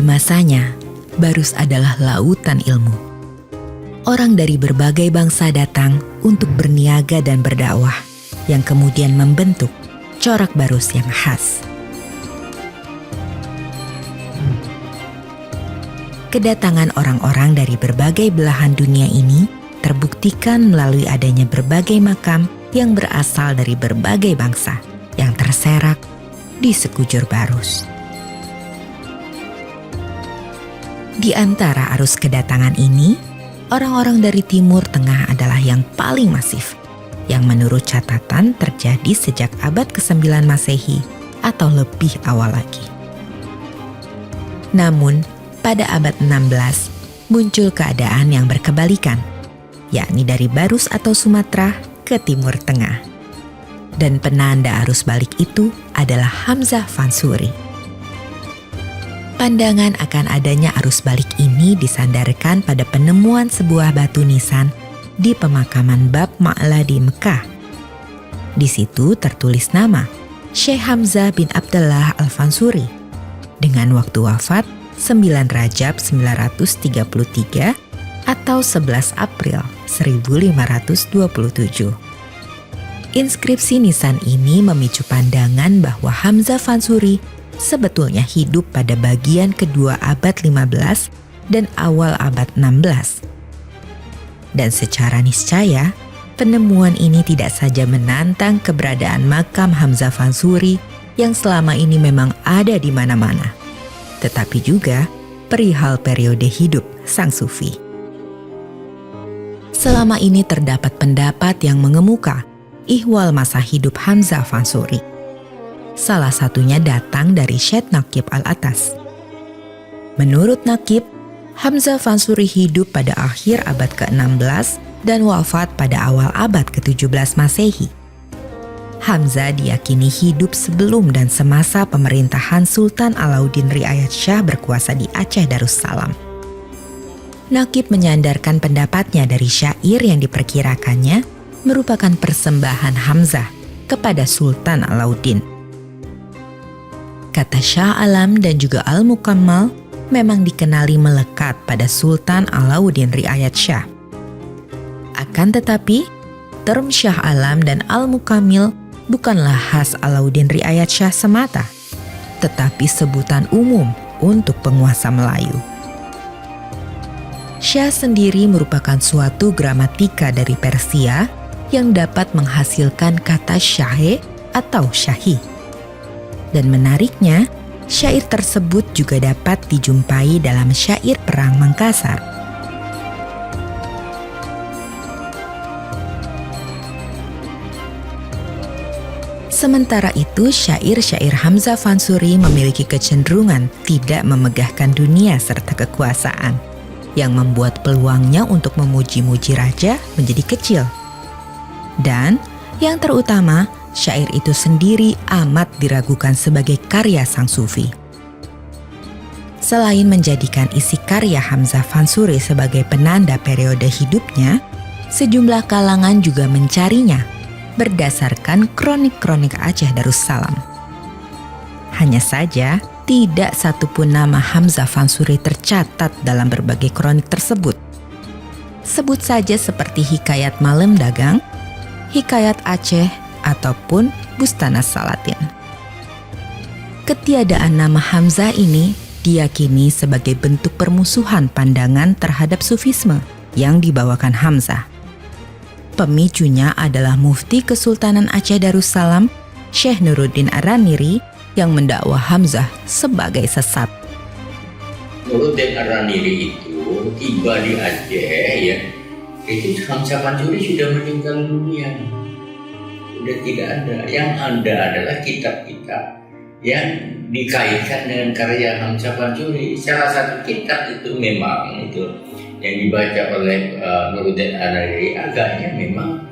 Di masanya, Barus adalah lautan ilmu. Orang dari berbagai bangsa datang untuk berniaga dan berdakwah, yang kemudian membentuk corak Barus yang khas. Kedatangan orang-orang dari berbagai belahan dunia ini terbuktikan melalui adanya berbagai makam yang berasal dari berbagai bangsa yang terserak di sekujur Barus. Di antara arus kedatangan ini, orang-orang dari Timur Tengah adalah yang paling masif, yang menurut catatan terjadi sejak abad ke-9 Masehi atau lebih awal lagi. Namun, pada abad 16 muncul keadaan yang berkebalikan, yakni dari Barus atau Sumatera ke Timur Tengah. Dan penanda arus balik itu adalah Hamzah Fansuri. Pandangan akan adanya arus balik ini disandarkan pada penemuan sebuah batu nisan di pemakaman Bab Ma'la di Mekah. Di situ tertulis nama Syekh Hamzah bin Abdullah Al-Fansuri dengan waktu wafat 9 Rajab 933 atau 11 April 1527. Inskripsi nisan ini memicu pandangan bahwa Hamzah Fansuri sebetulnya hidup pada bagian kedua abad 15 dan awal abad 16. Dan secara niscaya, penemuan ini tidak saja menantang keberadaan makam Hamzah Fansuri yang selama ini memang ada di mana-mana, tetapi juga perihal periode hidup sang sufi. Selama ini terdapat pendapat yang mengemuka ihwal masa hidup Hamzah Fansuri. Salah satunya datang dari Syekh Naqib Al-Atas. Menurut Naqib, Hamzah Fansuri hidup pada akhir abad ke-16 dan wafat pada awal abad ke-17 Masehi. Hamzah diyakini hidup sebelum dan semasa pemerintahan Sultan Alauddin Riayat Shah berkuasa di Aceh Darussalam. Naqib menyandarkan pendapatnya dari syair yang diperkirakannya merupakan persembahan Hamzah kepada Sultan Alauddin. Kata Shah Alam dan juga Al-Mukammal memang dikenali melekat pada Sultan Alauddin Riayat Shah. Akan tetapi, term Shah Alam dan Al-Mukammil bukanlah khas Alauddin Riayat Shah semata, tetapi sebutan umum untuk penguasa Melayu. Shah sendiri merupakan suatu gramatika dari Persia yang dapat menghasilkan kata syahe atau syahi. Dan menariknya, syair tersebut juga dapat dijumpai dalam syair Perang Mangkasar. Sementara itu, syair-syair Hamzah Fansuri memiliki kecenderungan tidak memegahkan dunia serta kekuasaan, yang membuat peluangnya untuk memuji-muji raja menjadi kecil. Dan yang terutama, syair itu sendiri amat diragukan sebagai karya sang sufi. Selain menjadikan isi karya Hamzah Fansuri sebagai penanda periode hidupnya, sejumlah kalangan juga mencarinya berdasarkan kronik-kronik Aceh Darussalam. Hanya saja, tidak satupun nama Hamzah Fansuri tercatat dalam berbagai kronik tersebut. Sebut saja seperti Hikayat Malem Dagang, Hikayat Aceh, ataupun Bustanas Salatin. Ketiadaan nama Hamzah ini diyakini sebagai bentuk permusuhan pandangan terhadap sufisme yang dibawakan Hamzah. Pemicunya adalah Mufti Kesultanan Aceh Darussalam, Syekh Nuruddin Ar-Raniri, yang mendakwa Hamzah sebagai sesat. Nuruddin Ar-Raniri itu tiba di Aceh, ya, itu Hamzah Fansuri sudah meninggal dunia, sudah tidak ada. Yang ada adalah kitab-kitab yang dikaitkan dengan karya Hamzah Fansuri. Salah satu kitab itu memang itu yang dibaca oleh Nuruddin Ar-Raniri agaknya memang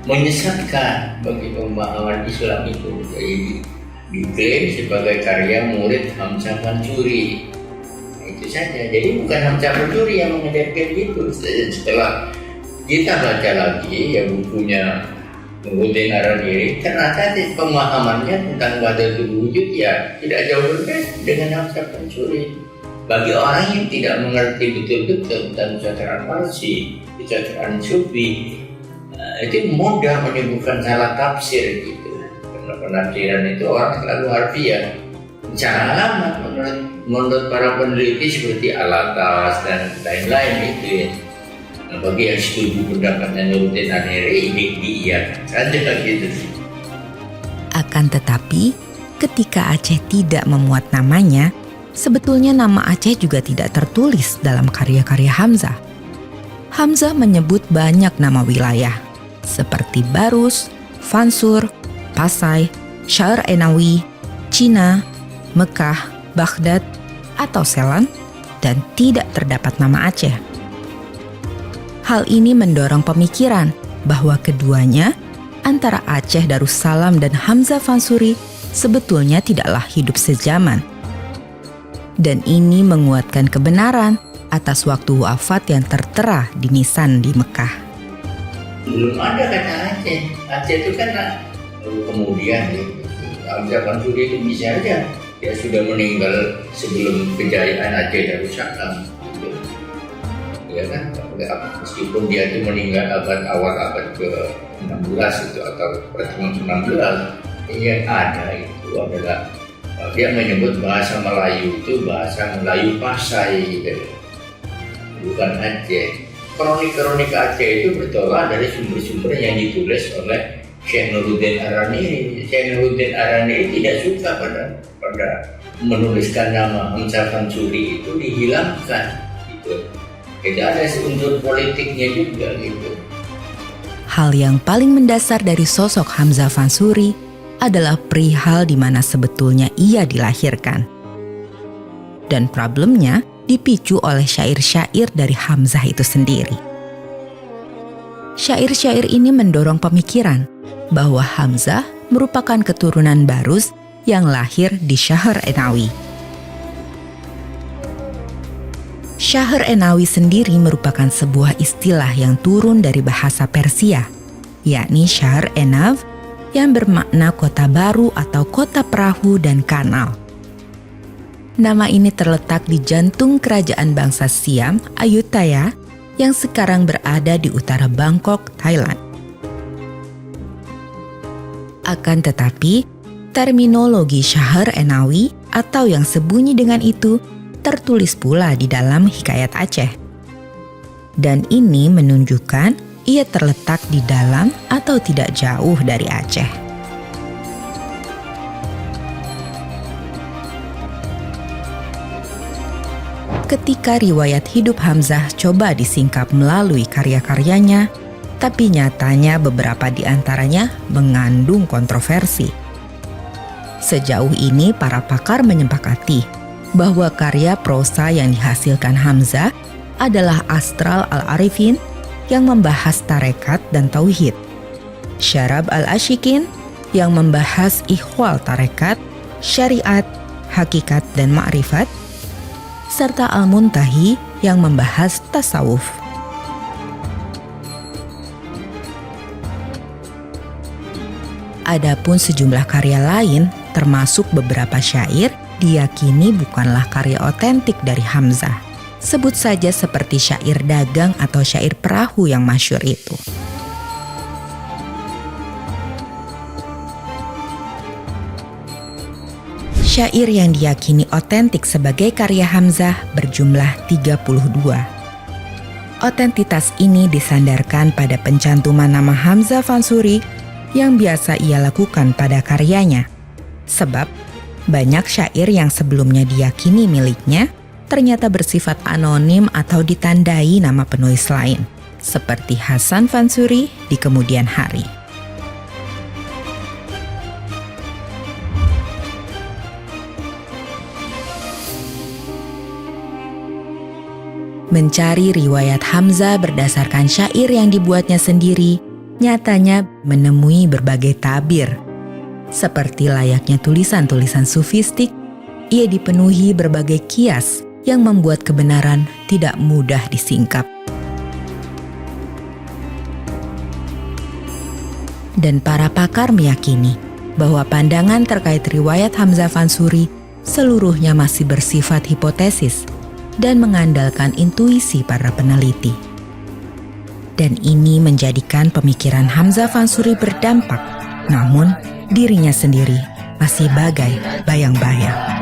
menyesatkan bagi pemahaman Islam itu. Jadi diklaim sebagai karya murid Hamzah Fansuri. Itu saja. Jadi bukan Hamzah Fansuri yang mengajarkan itu. Setelah kita baca lagi ya bukunya Nuruddin Araniri ternyata pemahamannya tentang wahdatul wujud ya tidak jauh berbeda dengan Hamzah Fansuri. Bagi orang yang tidak mengerti betul-betul tentang cacaan Parsi, cacaan Sufi, itu mudah menimbulkan salah tafsir gitu. Karena penafsiran itu orang selalu harfiah. Jangan menurut para peneliti seperti Al-Atas dan lain-lain itu ya. Nah, bagi yang setuju pendapatnya Nuruddin Araniri ini diiyakan saja gitu. Akan tetapi, ketika Aceh tidak memuat namanya, sebetulnya nama Aceh juga tidak tertulis dalam karya-karya Hamzah. Hamzah menyebut banyak nama wilayah, seperti Barus, Fansur, Pasai, Syair Enawi, Cina, Mekah, Baghdad, atau Selan, dan tidak terdapat nama Aceh. Hal ini mendorong pemikiran bahwa keduanya, antara Aceh Darussalam dan Hamzah Fansuri, sebetulnya tidaklah hidup sezaman. Dan ini menguatkan kebenaran atas waktu wafat yang tertera di nisan di Mekah. Belum ada kata Aceh. Aceh itu kan kemudian ya, Hamzah Fansuri itu bisa aja dia sudah meninggal sebelum kejayaan Aceh Darussalam. Ya kan, meskipun dia itu meninggal awal abad ke-16 itu atau pertengahan 19, yang ada itu adalah dia menyebut bahasa Melayu itu bahasa Melayu Pasai gitu. Bukan Aceh. Kronik-kronik Aceh itu bertolak dari sumber-sumber yang ditulis oleh Syekh Nuruddin Araniri. Syekh Nuruddin Araniri tidak suka pada menuliskan nama Hamzah Fansuri itu dihilangkan gitu. Tidak ada unsur politiknya juga gitu. Hal yang paling mendasar dari sosok Hamzah Fansuri adalah perihal di mana sebetulnya ia dilahirkan. Dan problemnya dipicu oleh syair-syair dari Hamzah itu sendiri. Syair-syair ini mendorong pemikiran bahwa Hamzah merupakan keturunan Barus yang lahir di Syahr Enawi. Syahr Enawi sendiri merupakan sebuah istilah yang turun dari bahasa Persia, yakni Syahr Enav, yang bermakna kota baru atau kota perahu dan kanal. Nama ini terletak di jantung kerajaan bangsa Siam, Ayutthaya, yang sekarang berada di utara Bangkok, Thailand. Akan tetapi, terminologi Syahr Enawi atau yang sebunyi dengan itu tertulis pula di dalam Hikayat Aceh. Dan ini menunjukkan ia terletak di dalam atau tidak jauh dari Aceh. Ketika riwayat hidup Hamzah coba disingkap melalui karya-karyanya, tapi nyatanya beberapa di antaranya mengandung kontroversi. Sejauh ini para pakar menyepakati bahwa karya prosa yang dihasilkan Hamzah adalah Astral Al-Arifin yang membahas tarekat dan tauhid, Syarab Al-Ashikin yang membahas ihwal tarekat, syariat, hakikat dan ma'rifat, serta Al-Muntahi yang membahas tasawuf. Adapun sejumlah karya lain, termasuk beberapa syair, diyakini bukanlah karya otentik dari Hamzah. Sebut saja seperti syair dagang atau syair perahu yang masyhur itu. Syair yang diyakini otentik sebagai karya Hamzah berjumlah 32. Otentitas ini disandarkan pada pencantuman nama Hamzah Fansuri yang biasa ia lakukan pada karyanya. Sebab banyak syair yang sebelumnya diyakini miliknya ternyata bersifat anonim atau ditandai nama penulis lain, seperti Hasan Fansuri di kemudian hari. Mencari riwayat Hamzah berdasarkan syair yang dibuatnya sendiri, nyatanya menemui berbagai tabir. Seperti layaknya tulisan-tulisan sufistik, ia dipenuhi berbagai kias yang membuat kebenaran tidak mudah disingkap. Dan para pakar meyakini bahwa pandangan terkait riwayat Hamzah Fansuri seluruhnya masih bersifat hipotesis dan mengandalkan intuisi para peneliti. Dan ini menjadikan pemikiran Hamzah Fansuri berdampak, namun dirinya sendiri masih bagai bayang-bayang.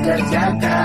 Kerjakan